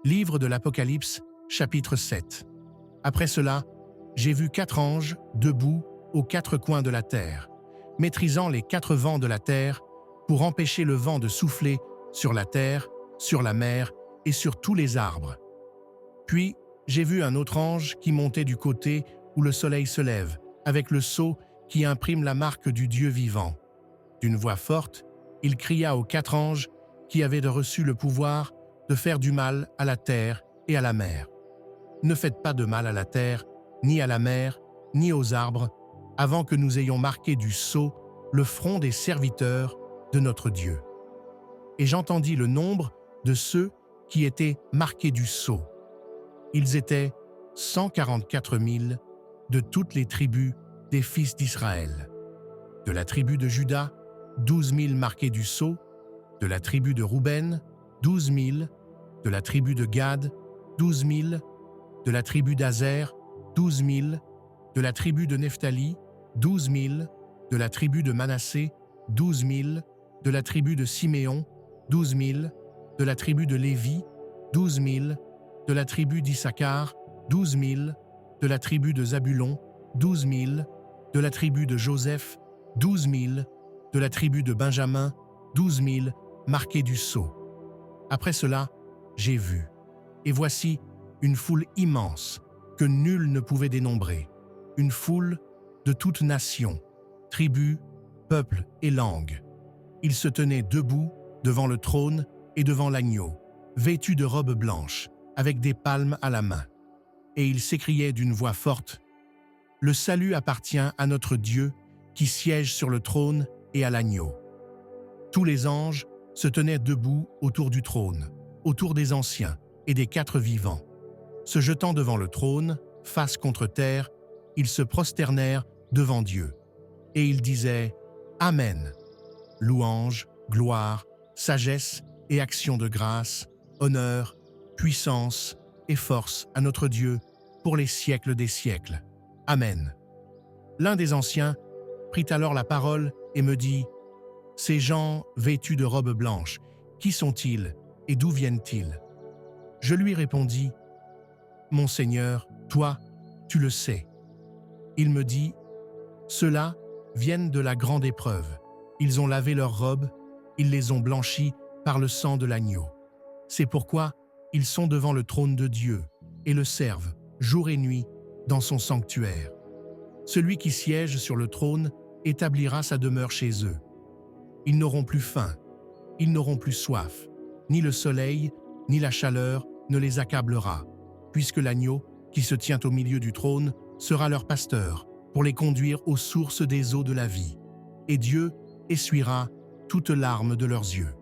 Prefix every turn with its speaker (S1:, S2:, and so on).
S1: Livre de l'Apocalypse, chapitre 7. Après cela, j'ai vu 4 anges debout aux 4 coins de la terre, maîtrisant les 4 vents de la terre pour empêcher le vent de souffler sur la terre, sur la mer et sur tous les arbres. Puis, j'ai vu un autre ange qui montait du côté où le soleil se lève, avec le sceau qui imprime la marque du Dieu vivant. D'une voix forte, il cria aux 4 anges qui avaient reçu le pouvoir de faire du mal à la terre et à la mer. Ne faites pas de mal à la terre, ni à la mer, ni aux arbres, avant que nous ayons marqué du sceau le front des serviteurs de notre Dieu. Et j'entendis le nombre de ceux qui étaient marqués du sceau. Ils étaient 144 000 de toutes les tribus des fils d'Israël. De la tribu de Juda, 12 000 marqués du sceau, de la tribu de Ruben, 12 000, de la tribu de Gad, 12 000, de la tribu d'Azer, 12 000, de la tribu de Nephtali, 12 000, de la tribu de Manassé, 12 000, de la tribu de Siméon, 12 000, de la tribu de Lévi, 12 000, de la tribu d'Issachar, 12 000, de la tribu de Zabulon, 12 000, de la tribu de Joseph, 12 000, de la tribu de Benjamin, 12 000, marqués du sceau. Après cela, j'ai vu, et voici une foule immense que nul ne pouvait dénombrer, une foule de toutes nations, tribus, peuples et langues. Ils se tenaient debout devant le trône et devant l'agneau, vêtus de robes blanches, avec des palmes à la main. Et ils s'écriaient d'une voix forte, « Le salut appartient à notre Dieu qui siège sur le trône et à l'agneau. » Tous les anges se tenaient debout autour du trône, autour des anciens et des 4 vivants. Se jetant devant le trône, face contre terre, ils se prosternèrent devant Dieu. Et ils disaient « Amen ». Louange, gloire, sagesse et action de grâce, honneur, puissance et force à notre Dieu pour les siècles des siècles. Amen. L'un des anciens prit alors la parole et me dit « Ces gens vêtus de robes blanches, qui sont-ils et d'où viennent-ils » Je lui répondis « Mon Seigneur, toi, tu le sais. » Il me dit « Ceux-là viennent de la grande épreuve. Ils ont lavé leurs robes, ils les ont blanchies par le sang de l'agneau. C'est pourquoi ils sont devant le trône de Dieu et le servent jour et nuit dans son sanctuaire. Celui qui siège sur le trône établira sa demeure chez eux. Ils n'auront plus faim, ils n'auront plus soif, ni le soleil, ni la chaleur ne les accablera, puisque l'agneau, qui se tient au milieu du trône, sera leur pasteur, pour les conduire aux sources des eaux de la vie. Et Dieu essuiera toutes larmes de leurs yeux.